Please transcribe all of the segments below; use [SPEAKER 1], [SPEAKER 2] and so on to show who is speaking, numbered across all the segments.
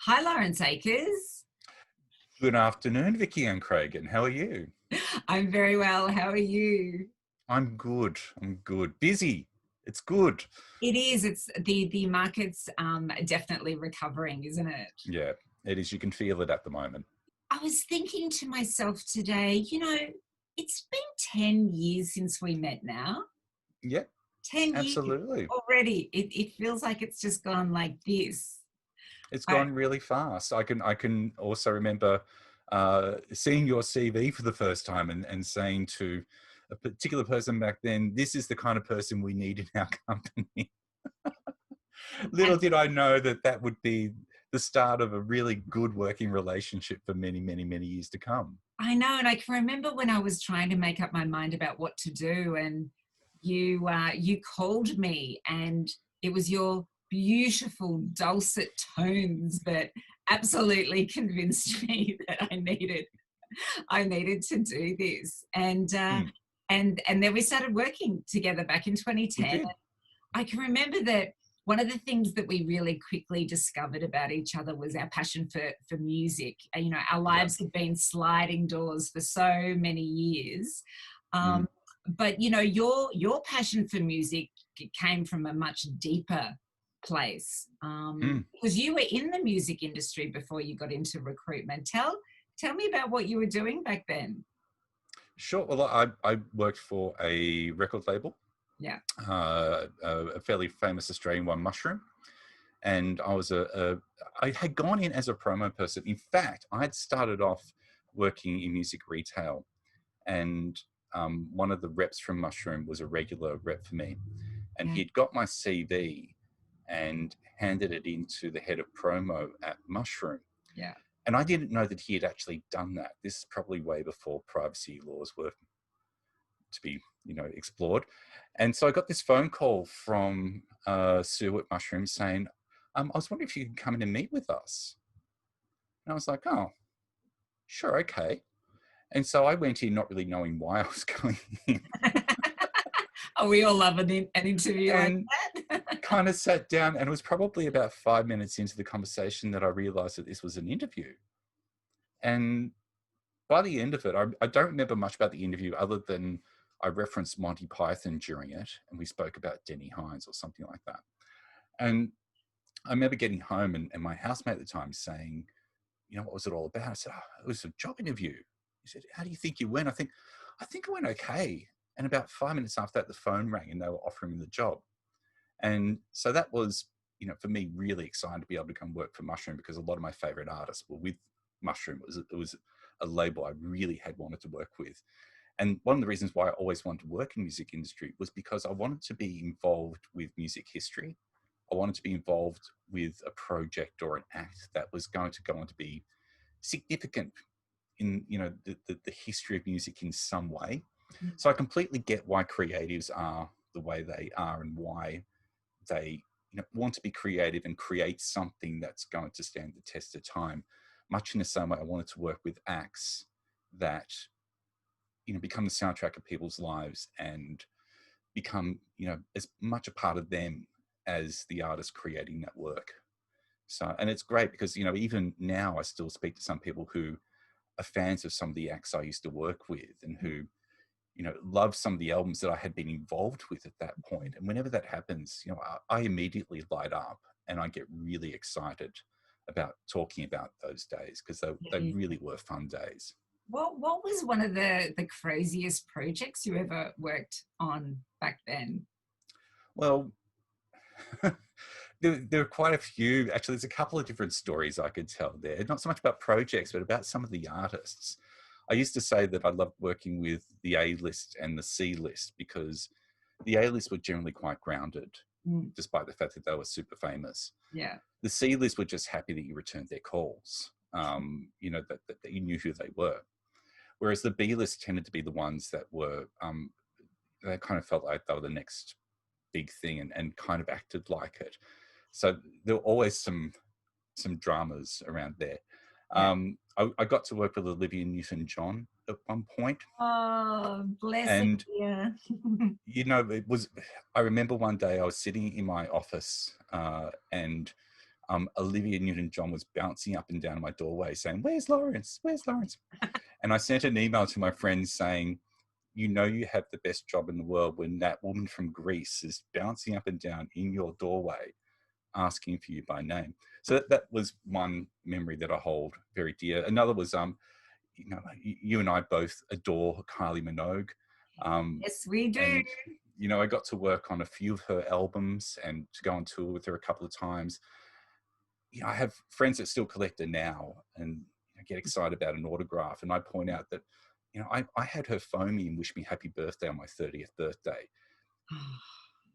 [SPEAKER 1] Hi, Lawrence Akers.
[SPEAKER 2] Good afternoon, Vicky and Craig, and how are you?
[SPEAKER 1] I'm very well. How are you?
[SPEAKER 2] I'm good. I'm good. Busy. It's good.
[SPEAKER 1] It is. It's the market's definitely recovering, isn't it?
[SPEAKER 2] Yeah, it is. You can feel it at the moment.
[SPEAKER 1] I was thinking to myself today, it's been 10 years since we met now.
[SPEAKER 2] Yeah,
[SPEAKER 1] 10 years
[SPEAKER 2] absolutely.
[SPEAKER 1] already. It feels like it's just gone like this.
[SPEAKER 2] It's
[SPEAKER 1] I,
[SPEAKER 2] gone really fast. I can also remember seeing your CV for the first time and saying to a particular person back then, "This is the kind of person we need in our company."
[SPEAKER 1] and
[SPEAKER 2] Little did I know that that would be the start of a really good working relationship for many, many, many years to come.
[SPEAKER 1] I know, and I can remember when I was trying to make up my mind about what to do, and you called me, and it was your beautiful dulcet tones that absolutely convinced me that I needed to do this,
[SPEAKER 2] Mm,
[SPEAKER 1] and then we started working together back in
[SPEAKER 2] we
[SPEAKER 1] 2010.
[SPEAKER 2] did.
[SPEAKER 1] I can remember that one of the things that we really quickly discovered about each other was our passion for music. Our
[SPEAKER 2] Yeah.
[SPEAKER 1] lives had been sliding doors for so many years.
[SPEAKER 2] Mm,
[SPEAKER 1] Um, but your passion for music came from a much deeper place,
[SPEAKER 2] mm.
[SPEAKER 1] because you were in the music industry before you got into recruitment. Tell me about what you were doing back then.
[SPEAKER 2] Sure. Well, I worked for a record label,
[SPEAKER 1] Yeah.
[SPEAKER 2] a fairly famous Australian one, Mushroom, and I had gone in as a promo person. In fact, I had started off working in music retail, and one of the reps from Mushroom was a regular rep for me, and
[SPEAKER 1] Yeah.
[SPEAKER 2] he'd got my CV and handed it into the head of promo at Mushroom.
[SPEAKER 1] Yeah.
[SPEAKER 2] And I didn't know that he had actually done that. This is probably way before privacy laws were to be, explored. And so I got this phone call from Sue at Mushroom saying, I was wondering if you could come in and meet with us. And I was like, oh, sure, okay. And so I went in not really knowing why I was going in,
[SPEAKER 1] Oh, we all love an interview like
[SPEAKER 2] and
[SPEAKER 1] that.
[SPEAKER 2] kind of sat down. And it was probably about 5 minutes into the conversation that I realized that this was an interview. And by the end of it, I don't remember much about the interview other than I referenced Monty Python during it, and we spoke about Denny Hines or something like that. And I remember getting home and my housemate at the time saying, what was it all about? I said, oh, it was a job interview. He said, how do you think you went? I think it went okay. And about 5 minutes after that, the phone rang and they were offering me the job. And so that was, for me, really exciting to be able to come work for Mushroom, because a lot of my favorite artists were with Mushroom. It was a label I really had wanted to work with. And one of the reasons why I always wanted to work in the music industry was because I wanted to be involved with music history. I wanted to be involved with a project or an act that was going to go on to be significant in the history of music in some way. So I completely get why creatives are the way they are and why they want to be creative and create something that's going to stand the test of time. Much in the same way I wanted to work with acts that become the soundtrack of people's lives and become as much a part of them as the artist creating that work. So, and it's great because even now I still speak to some people who are fans of some of the acts I used to work with, and who love some of the albums that I had been involved with at that point. And whenever that happens, I immediately light up and I get really excited about talking about those days, because they
[SPEAKER 1] Yeah.
[SPEAKER 2] really were fun days.
[SPEAKER 1] What was one of the craziest projects you ever worked on back then?
[SPEAKER 2] Well, there are quite a few. Actually, there's a couple of different stories I could tell there. Not so much about projects, but about some of the artists. I used to say that I loved working with the A list and the C list, because the A list were generally quite grounded,
[SPEAKER 1] Mm,
[SPEAKER 2] despite the fact that they were super famous.
[SPEAKER 1] yeah.
[SPEAKER 2] The C list were just happy that you returned their calls, that you knew who they were. Whereas the B list tended to be the ones that were, they kind of felt like they were the next big thing, and kind of acted like it. So there were always some dramas around there.
[SPEAKER 1] Yeah.
[SPEAKER 2] I got to work with Olivia Newton-John at one point,
[SPEAKER 1] Oh, bless it.
[SPEAKER 2] and
[SPEAKER 1] Yeah.
[SPEAKER 2] it was. I remember one day I was sitting in my office, and Olivia Newton-John was bouncing up and down my doorway saying, "Where's Lawrence? Where's Lawrence?" And I sent an email to my friends saying, "You know you have the best job in the world when that woman from Greece is bouncing up and down in your doorway asking for you by name." So that was one memory that I hold very dear. Another was, you and I both adore Kylie Minogue.
[SPEAKER 1] Yes, we do.
[SPEAKER 2] And, I got to work on a few of her albums and to go on tour with her a couple of times. I have friends that still collect her now and get excited about an autograph. And I point out that, I had her phone me and wish me happy birthday on my 30th birthday.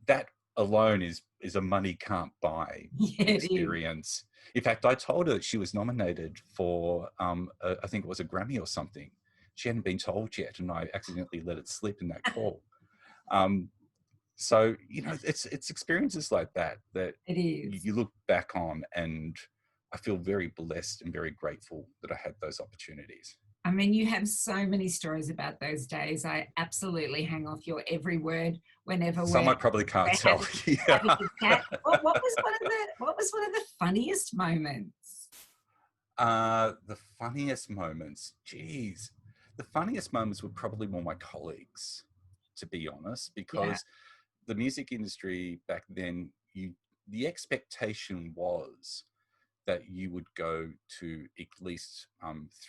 [SPEAKER 2] That alone is a money can't buy experience. In fact, I told her that she was nominated for, I think it was a Grammy or something. She hadn't been told yet, and I accidentally let it slip in that call. So, it's experiences like that
[SPEAKER 1] it is.
[SPEAKER 2] You look back on, and I feel very blessed and very grateful that I had those opportunities.
[SPEAKER 1] I mean, you have so many stories about those days. I absolutely hang off your every word whenever
[SPEAKER 2] some I probably can't tell.
[SPEAKER 1] Having a chat. What was one of the funniest moments?
[SPEAKER 2] The funniest moments, geez, the funniest moments were probably more my colleagues, to be honest, because the music industry back then, the expectation was that you would go to at least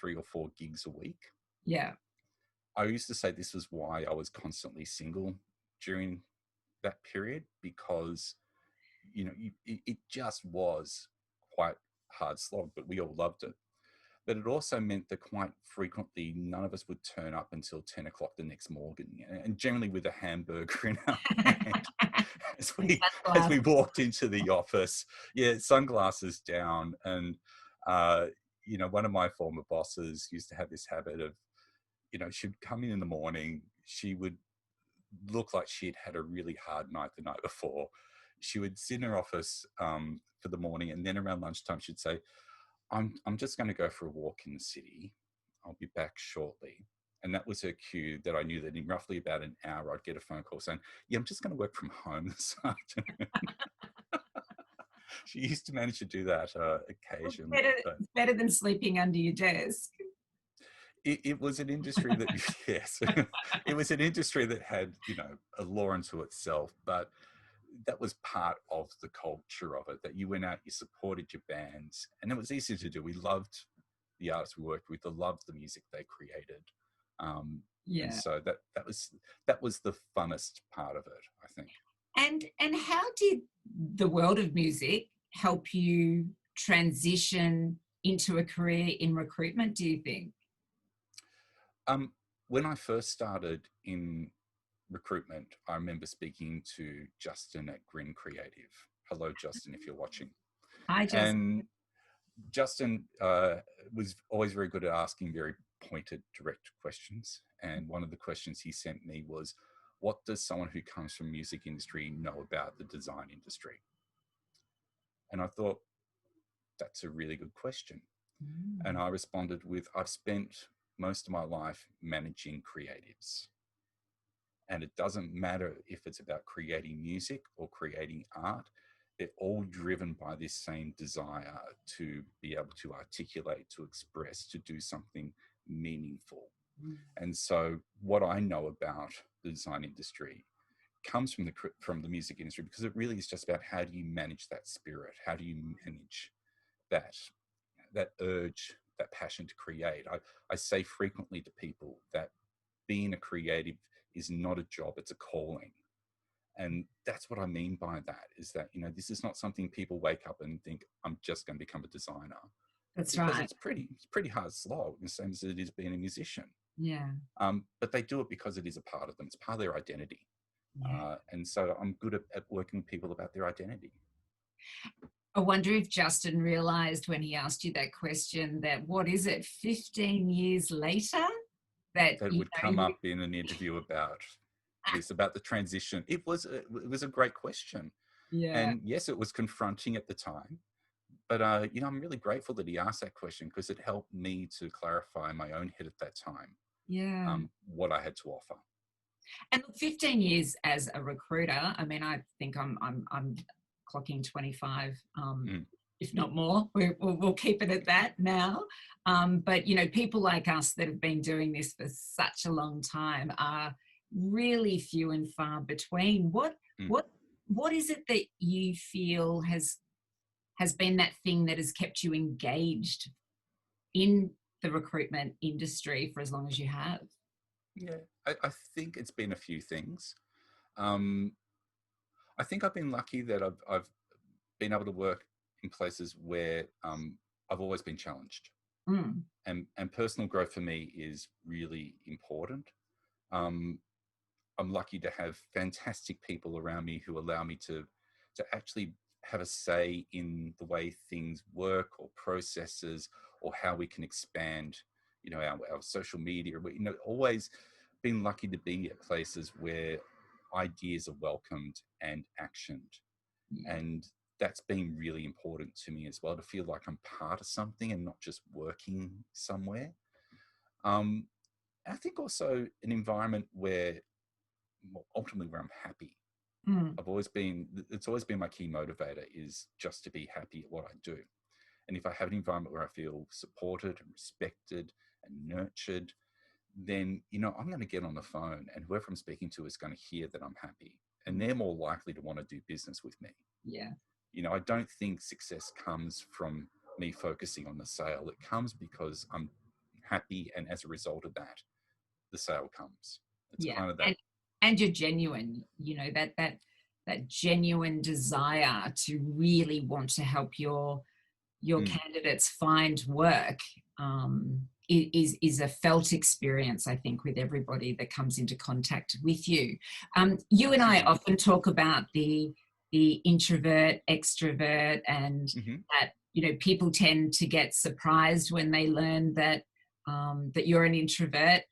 [SPEAKER 2] 3 or 4 gigs a week.
[SPEAKER 1] Yeah.
[SPEAKER 2] I used to say this was why I was constantly single during that period, because, it just was quite hard slog, but we all loved it. But it also meant that quite frequently none of us would turn up until 10 o'clock the next morning, and generally with a hamburger in our hand as we walked into the office. Yeah, sunglasses down. And, one of my former bosses used to have this habit of, she'd come in the morning, she would look like she'd had a really hard night the night before. She would sit in her office for the morning, and then around lunchtime she'd say, I'm just going to go for a walk in the city. I'll be back shortly. And that was her cue that I knew that in roughly about an hour, I'd get a phone call saying, "Yeah, I'm just going to work from home this afternoon." She used to manage to do that occasionally.
[SPEAKER 1] It's better than sleeping under your desk.
[SPEAKER 2] It was an industry that, yes, it was an industry that had, a law unto itself, but that was part of the culture of it, that you went out, you supported your bands, and it was easy to do. We loved the artists we worked with, we loved the music they created. And so that was the funnest part of it, I think.
[SPEAKER 1] And how did the world of music help you transition into a career in recruitment, do you think?
[SPEAKER 2] When I first started in recruitment, I remember speaking to Justin at Grin Creative. Hello, Justin, if you're watching.
[SPEAKER 1] Hi, Justin.
[SPEAKER 2] And Justin was always very good at asking very pointed, direct questions. And one of the questions he sent me was, what does someone who comes from music industry know about the design industry? And I thought, that's a really good question. And I responded with, I've spent most of my life managing creatives. And it doesn't matter if it's about creating music or creating art. They're all driven by this same desire to be able to articulate, to express, to do something meaningful. And so what I know about the design industry comes from the music industry, because it really is just about how do you manage that spirit? How do you manage that urge, that passion to create? I say frequently to people that being a creative is not a job, it's a calling. And that's what I mean by that, is that, this is not something people wake up and think, I'm just going to become a designer.
[SPEAKER 1] That's
[SPEAKER 2] because
[SPEAKER 1] right.
[SPEAKER 2] It's pretty hard slog, the same as it is being a musician.
[SPEAKER 1] Yeah.
[SPEAKER 2] But they do it because it is a part of them. It's part of their identity.
[SPEAKER 1] Yeah.
[SPEAKER 2] And so I'm good at working with people about their identity.
[SPEAKER 1] I wonder if Justin realised when he asked you that question that, 15 years later? That
[SPEAKER 2] would come up in an interview about this, about the transition. It was a great question.
[SPEAKER 1] Yeah.
[SPEAKER 2] And yes, it was confronting at the time. But, I'm really grateful that he asked that question, because it helped me to clarify in my own head at that time what I had to offer.
[SPEAKER 1] And look, 15 years as a recruiter, I mean, I think I'm clocking 25 if not more. We'll keep it at that now. But, you know, people like us that have been doing this for such a long time are really few and far between.
[SPEAKER 2] Mm.
[SPEAKER 1] What is it that you feel has been that thing that has kept you engaged in the recruitment industry for as long as you have?
[SPEAKER 2] Yeah, I think it's been a few things. Um, I think I've been lucky that I've been able to work in places where I've always been challenged,
[SPEAKER 1] Mm,
[SPEAKER 2] and personal growth for me is really important. Um, I'm lucky to have fantastic people around me who allow me to actually have a say in the way things work or processes or how we can expand, you know, our social media. You know, always been lucky to be at places where ideas are welcomed and actioned.
[SPEAKER 1] yeah.
[SPEAKER 2] And that's been really important to me as well, to feel like I'm part of something and not just working somewhere. Um, I think also an environment where, well, ultimately where I'm happy.
[SPEAKER 1] Mm,
[SPEAKER 2] It's always been my key motivator, is just to be happy at what I do. And if I have an environment where I feel supported and respected and nurtured, then, you know, I'm going to get on the phone and whoever I'm speaking to is going to hear that I'm happy, and they're more likely to want to do business with me.
[SPEAKER 1] yeah.
[SPEAKER 2] You know, I don't think success comes from me focusing on the sale. It comes because I'm happy, and as a result of that, the sale comes. It's
[SPEAKER 1] Yeah.
[SPEAKER 2] kind of that.
[SPEAKER 1] And you're genuine, you know, that genuine desire to really want to help your
[SPEAKER 2] Mm,
[SPEAKER 1] candidates find work, is a felt experience, I think, with everybody that comes into contact with you. You and I
[SPEAKER 2] absolutely.
[SPEAKER 1] often talk about the introvert, extrovert, and
[SPEAKER 2] Hmm.
[SPEAKER 1] that, you know, people tend to get surprised when they learn that that you're an introvert.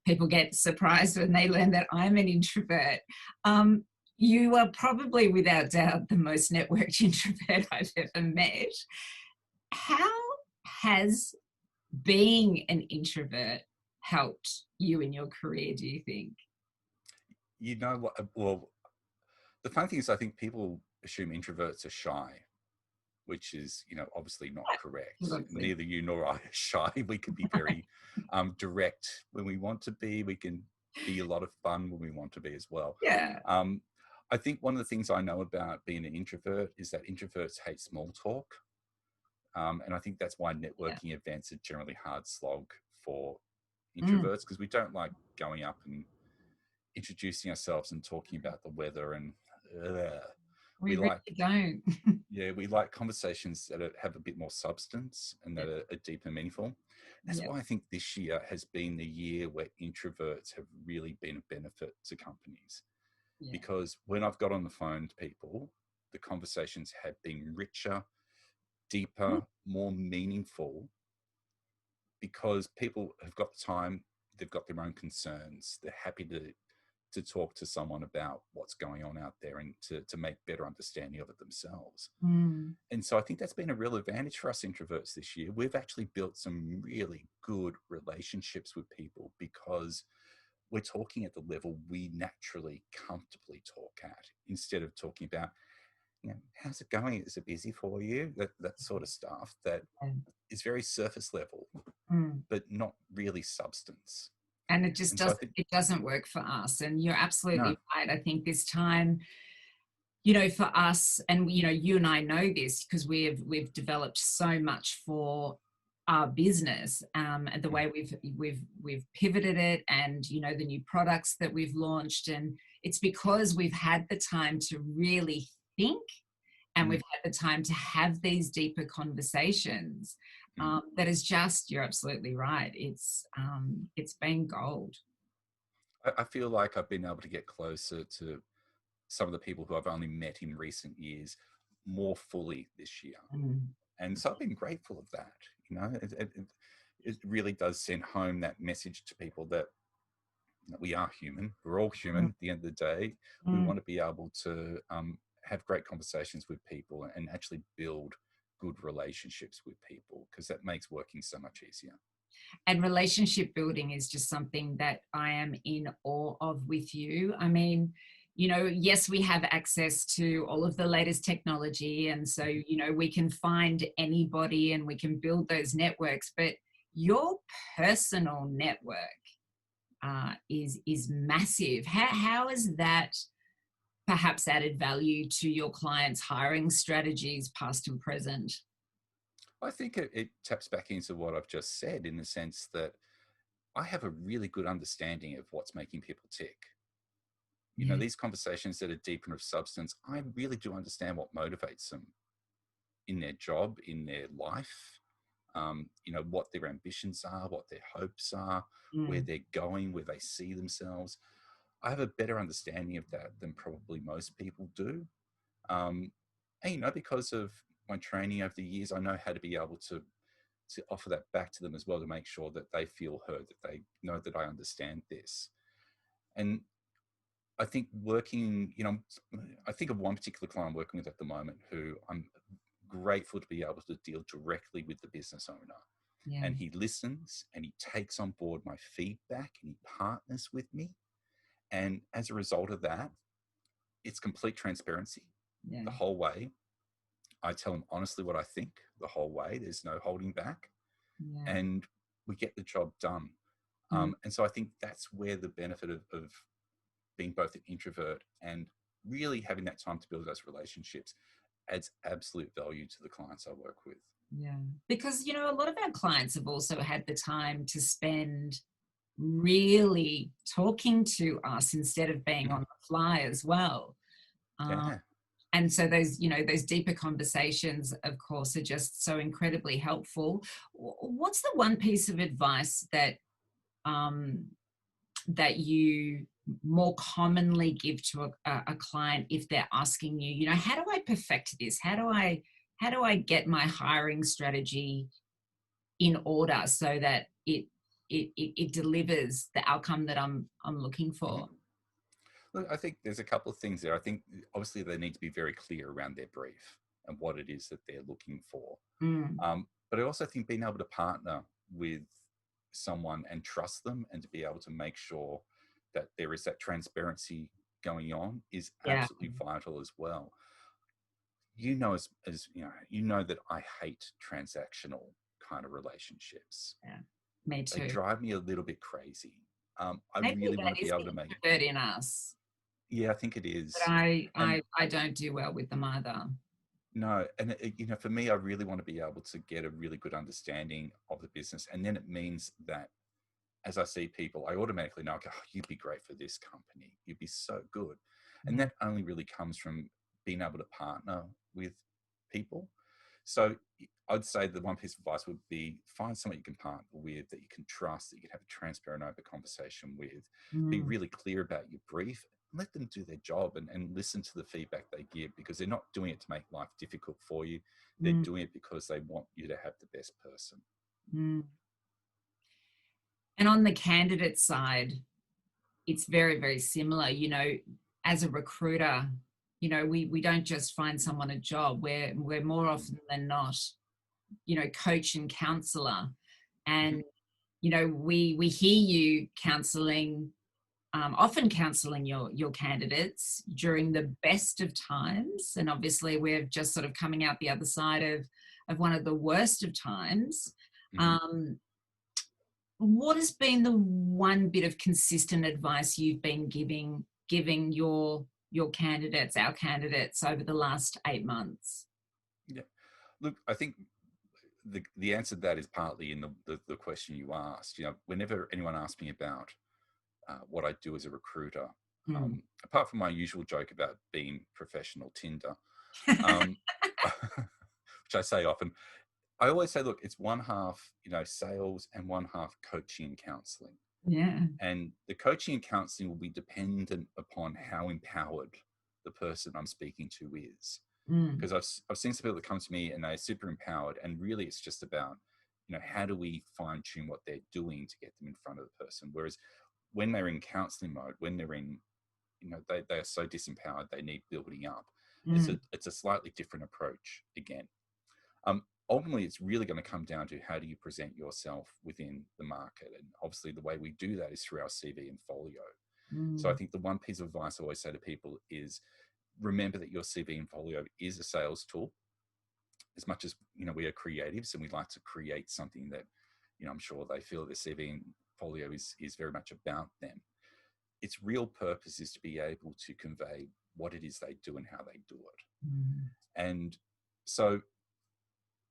[SPEAKER 1] People get surprised when they learn that I'm an introvert. Um, you are probably, without doubt, the most networked introvert I've ever met. How has being an introvert helped you in your career, do you think?
[SPEAKER 2] You know what? Well, the funny thing is, I think people assume introverts are shy, which is, you know, obviously not correct.
[SPEAKER 1] Absolutely.
[SPEAKER 2] Neither you nor I are shy. We can be very direct when we want to be. We can be a lot of fun when we want to be as well.
[SPEAKER 1] Yeah.
[SPEAKER 2] Um, I think one of the things I know about being an introvert is that introverts hate small talk. And I think that's why
[SPEAKER 1] Yeah.
[SPEAKER 2] networking events are generally hard slog for
[SPEAKER 1] Mm,
[SPEAKER 2] introverts, because we don't like going up and introducing ourselves and talking about the weather, and uh,
[SPEAKER 1] we
[SPEAKER 2] we
[SPEAKER 1] really
[SPEAKER 2] like,
[SPEAKER 1] don't.
[SPEAKER 2] yeah, we like conversations that have a bit more substance and that are deep and meaningful. That's
[SPEAKER 1] Yeah.
[SPEAKER 2] why I think this year has been the year where introverts have really been a benefit to companies,
[SPEAKER 1] Yeah.
[SPEAKER 2] because when I've got on the phone to people, the conversations have been richer,
[SPEAKER 1] Mm,
[SPEAKER 2] deeper, more meaningful, because people have got time, they've got their own concerns, they're happy to talk to someone about what's going on out there and to make better understanding of it themselves.
[SPEAKER 1] mm,
[SPEAKER 2] And so I think that's been a real advantage for us introverts this year. We've actually built some really good relationships with people because we're talking at the level we naturally comfortably talk at, instead of talking about, you know, how's it going? Is it busy for you? That sort of stuff that
[SPEAKER 1] and,
[SPEAKER 2] is very surface level,
[SPEAKER 1] mm.
[SPEAKER 2] but not really substance.
[SPEAKER 1] And it just
[SPEAKER 2] And so I
[SPEAKER 1] doesn't,
[SPEAKER 2] think,
[SPEAKER 1] it doesn't work for us. And you're
[SPEAKER 2] no.
[SPEAKER 1] absolutely right. I think this time, you know, for us, and you know, you and I know this because we've developed so much for our business, and the way we've pivoted it, and you know, the new products that we've launched, and it's because we've had the time to really think, and
[SPEAKER 2] Mm,
[SPEAKER 1] we've had the time to have these deeper conversations.
[SPEAKER 2] mm.
[SPEAKER 1] That is just, you're absolutely right. It's been gold.
[SPEAKER 2] I feel like I've been able to get closer to some of the people who I've only met in recent years more fully this year.
[SPEAKER 1] Mm,
[SPEAKER 2] And so I've been grateful of that. You know, it really does send home that message to people that we are human. We're all human
[SPEAKER 1] mm,
[SPEAKER 2] at the end of the day. We
[SPEAKER 1] mm.
[SPEAKER 2] want to be able to have great conversations with people and actually build good relationships with people, because that makes working so much easier.
[SPEAKER 1] And relationship building is just something that I am in awe of with you. I mean, yes, we have access to all of the latest technology. And so, we can find anybody and we can build those networks. But your personal network is massive. How has that perhaps added value to your clients' hiring strategies, past and present?
[SPEAKER 2] I think it taps back into what I've just said, in the sense that I have a really good understanding of what's making people tick.
[SPEAKER 1] Yeah,
[SPEAKER 2] These conversations that are deep and of substance, I really do understand what motivates them in their job, in their life, what their ambitions are, what their hopes are, where
[SPEAKER 1] mm,
[SPEAKER 2] they're going, where they see themselves. I have a better understanding of that than probably most people do. Um, and, because of my training over the years, I know how to be able to offer that back to them as well, to make sure that they feel heard, that they know that I understand this. And I think I think of one particular client I'm working with at the moment who I'm grateful to be able to deal directly with the business owner.
[SPEAKER 1] yeah,
[SPEAKER 2] And he listens and he takes on board my feedback and he partners with me. And as a result of that, it's complete transparency
[SPEAKER 1] yeah,
[SPEAKER 2] the whole way. I tell him honestly what I think the whole way. There's no holding back.
[SPEAKER 1] yeah.
[SPEAKER 2] And we get the job done.
[SPEAKER 1] Mm.
[SPEAKER 2] And so I think that's where the benefit of being both an introvert and really having that time to build those relationships adds absolute value to the clients I work with.
[SPEAKER 1] Yeah. Because, a lot of our clients have also had the time to spend really talking to us instead of being on
[SPEAKER 2] Mm,
[SPEAKER 1] the fly as well. Um,
[SPEAKER 2] yeah.
[SPEAKER 1] and so those deeper conversations, of course, are just so incredibly helpful. What's the one piece of advice um, that you more commonly give to a client if they're asking you, how do I perfect this? How do I get my hiring strategy in order so that it delivers the outcome that I'm looking
[SPEAKER 2] Mhm.
[SPEAKER 1] for?
[SPEAKER 2] Look, I think there's a couple of things there. I think obviously they need to be very clear around their brief and what it is that they're looking for.
[SPEAKER 1] Mm,
[SPEAKER 2] But I also think being able to partner with someone and trust them, and to be able to make sure that there is that transparency going on, is
[SPEAKER 1] yeah,
[SPEAKER 2] absolutely vital as well. As that I hate transactional kind of relationships.
[SPEAKER 1] yeah, me
[SPEAKER 2] They
[SPEAKER 1] too.
[SPEAKER 2] drive me a little bit crazy. I
[SPEAKER 1] Maybe
[SPEAKER 2] really want
[SPEAKER 1] that
[SPEAKER 2] to be
[SPEAKER 1] is
[SPEAKER 2] able
[SPEAKER 1] the
[SPEAKER 2] to make,
[SPEAKER 1] introvert in us,
[SPEAKER 2] yeah, I think it
[SPEAKER 1] but
[SPEAKER 2] is.
[SPEAKER 1] I
[SPEAKER 2] And
[SPEAKER 1] I I don't do well with them either.
[SPEAKER 2] no, and for me, I really want to be able to get a really good understanding of the business. And then it means that as I see people, I automatically know, okay, oh, you'd be great for this company. You'd be so good. And
[SPEAKER 1] Yeah.
[SPEAKER 2] that only really comes from being able to partner with people. So I'd say the one piece of advice would be, find someone you can partner with, that you can trust, that you can have a transparent, open conversation with. Be
[SPEAKER 1] Mm,
[SPEAKER 2] really clear about your brief. Let them do their job, and listen to the feedback they give, because they're not doing it to make life difficult for you. They're
[SPEAKER 1] mm,
[SPEAKER 2] doing it because they want you to have the best person.
[SPEAKER 1] mm. And on the candidate side, it's very, very similar. As a recruiter, we don't just find someone a job. We're more often than not, coach and counselor.
[SPEAKER 2] Mm-hmm.
[SPEAKER 1] And, we hear you counseling, often counseling your candidates during the best of times. And obviously we're just sort of coming out the other side of one of the worst of times.
[SPEAKER 2] Mm-hmm.
[SPEAKER 1] Um, what has been the one bit of consistent advice you've been giving your candidates, our candidates, over the last 8 months?
[SPEAKER 2] Yeah. Look, I think the answer to that is partly in the question you asked. Whenever anyone asks me about what I do as a recruiter,
[SPEAKER 1] Mm.
[SPEAKER 2] apart from my usual joke about being professional Tinder, um, which I say often, I always say, look, it's one half, sales, and one half coaching and counseling.
[SPEAKER 1] Yeah.
[SPEAKER 2] And the coaching and counseling will be dependent upon how empowered the person I'm speaking to is.
[SPEAKER 1] Mm.
[SPEAKER 2] Because I've seen some people that come to me and they're super empowered, and really it's just about, how do we fine tune what they're doing to get them in front of the person. Whereas when they're in counseling mode, when they're in, they are so disempowered, they need building up.
[SPEAKER 1] Mm.
[SPEAKER 2] It's a slightly different approach again. Ultimately, it's really going to come down to, how do you present yourself within the market? And obviously the way we do that is through our CV and folio. So I think the one piece of advice I always say to people is remember that your CV and folio is a sales tool. As much as, we are creatives and we like to create something that, I'm sure they feel their CV and folio is very much about them. Its real purpose is to be able to convey what it is they do and how they do it. And so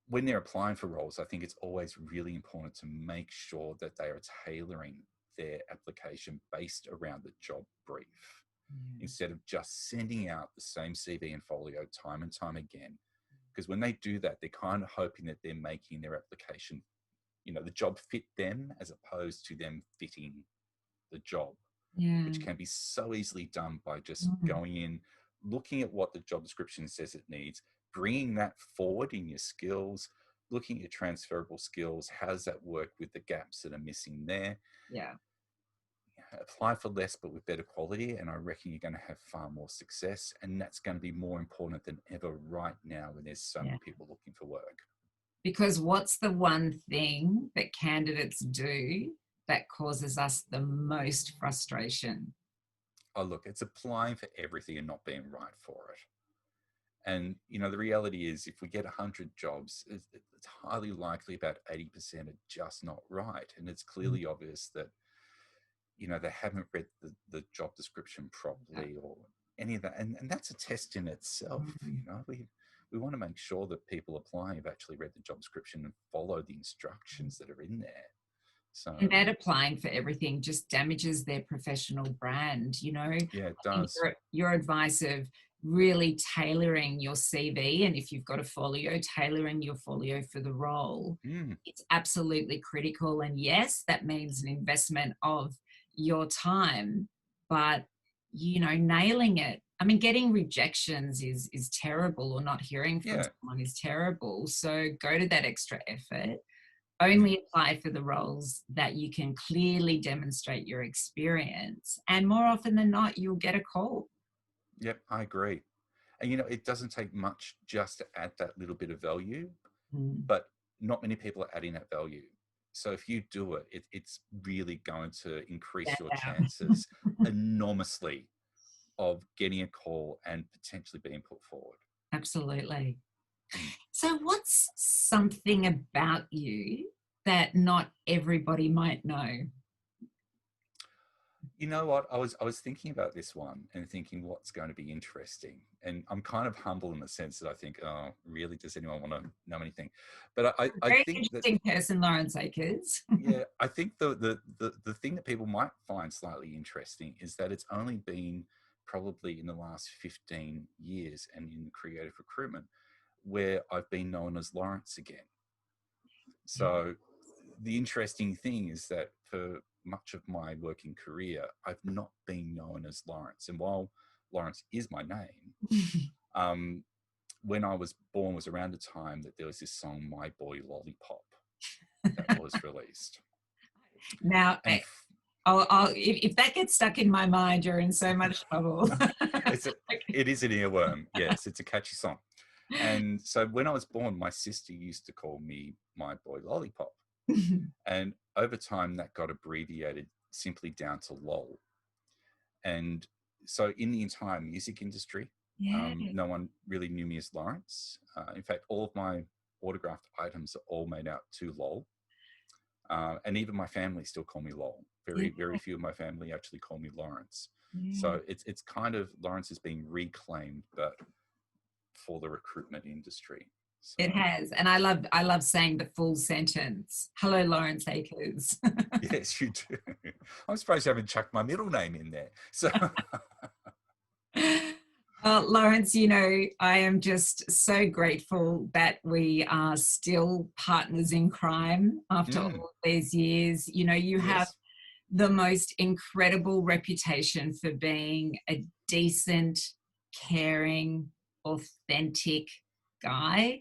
[SPEAKER 2] when they're applying for roles, I think it's always really important to make sure that they are tailoring their application based around the job brief, instead of just sending out the same CV and folio time and time again. Because when they do that, they're kind of hoping that they're making their application, the job fit them as opposed to them fitting the job, which can be so easily done by just going in, looking at what the job description says it needs, bringing that forward in your skills, looking at your transferable skills. How does that work with the gaps that are missing there? Apply for less but with better quality, and I reckon you're going to have far more success, and that's going to be more important than ever right now when there's so many people looking for work.
[SPEAKER 1] Because what's the one thing that candidates do that causes us the most frustration?
[SPEAKER 2] Oh, look, it's applying for everything and not being right for it. And, the reality is if we get 100 jobs, it's highly likely about 80% are just not right. And it's clearly obvious that, they haven't read the job description properly or any of that. And that's a test in itself. We want to make sure that people applying have actually read the job description and follow the instructions that are in there. So,
[SPEAKER 1] and that applying for everything just damages their professional brand,
[SPEAKER 2] Yeah, it does.
[SPEAKER 1] Your advice of really tailoring your CV, and if you've got a folio, tailoring your folio for the role, it's absolutely critical. And yes, that means an investment of your time, but, nailing it. I mean, getting rejections is terrible, or not hearing from someone is terrible. So go to that extra effort. Only apply for the roles that you can clearly demonstrate your experience. And more often than not, you'll get a call.
[SPEAKER 2] Yep, I agree. And, it doesn't take much just to add that little bit of value, but not many people are adding that value. So if you do it, it's really going to increase your chances enormously of getting a call and potentially being put forward.
[SPEAKER 1] Absolutely. So what's something about you that not everybody might know?
[SPEAKER 2] You know what? I was thinking about this one and thinking what's going to be interesting. And I'm kind of humble in the sense that I think, oh, really, does anyone want to know anything? But I
[SPEAKER 1] Very
[SPEAKER 2] think
[SPEAKER 1] interesting person, Lawrence Akers.
[SPEAKER 2] Yeah, I think the thing that people might find slightly interesting is that it's only been probably in the last 15 years and in creative recruitment where I've been known as Lawrence again. So the interesting thing is that for much of my working career, I've not been known as Lawrence. And while Lawrence is my name, when I was born was around the time that there was this song, My Boy Lollipop, that was released.
[SPEAKER 1] Now, if that gets stuck in my mind, you're in so much trouble.
[SPEAKER 2] It is an earworm. Yes, it's a catchy song. And so when I was born, my sister used to call me My Boy Lollipop. And over time, that got abbreviated simply down to LOL. And so in the entire music industry, no one really knew me as Lawrence. In fact, all of my autographed items are all made out to LOL. And even my family still call me LOL. Very few of my family actually call me Lawrence. So it's kind of, Lawrence is being reclaimed, but for the recruitment industry. So.
[SPEAKER 1] It has. And I love saying the full sentence. Hello, Lawrence Akers.
[SPEAKER 2] Yes, you do. I'm surprised you haven't chucked my middle name in there. So
[SPEAKER 1] Lawrence, I am just so grateful that we are still partners in crime after all of these years. You have the most incredible reputation for being a decent, caring, authentic guy.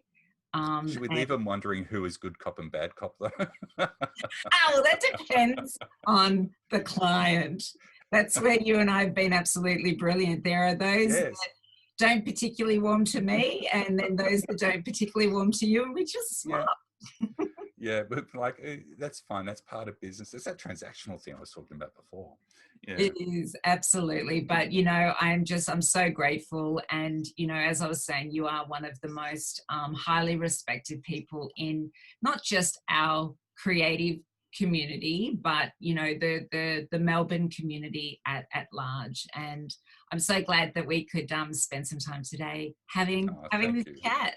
[SPEAKER 2] Should we leave them wondering who is good cop and bad cop, though?
[SPEAKER 1] That depends on the client. That's where you and I have been absolutely brilliant. There are those that don't particularly warm to me, and then those that don't particularly warm to you, and we just swap.
[SPEAKER 2] Yeah, but like that's fine. That's part of business. It's that transactional thing I was talking about before. Yeah.
[SPEAKER 1] It is absolutely. But, I'm so grateful. And, as I was saying, you are one of the most highly respected people in not just our creative community, but, the Melbourne community at large. And I'm so glad that we could spend some time today having
[SPEAKER 2] Thank
[SPEAKER 1] this
[SPEAKER 2] you.
[SPEAKER 1] chat.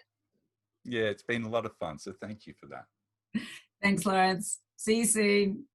[SPEAKER 2] Yeah, it's been a lot of fun. So thank you for that.
[SPEAKER 1] Thanks, Lawrence. See you soon.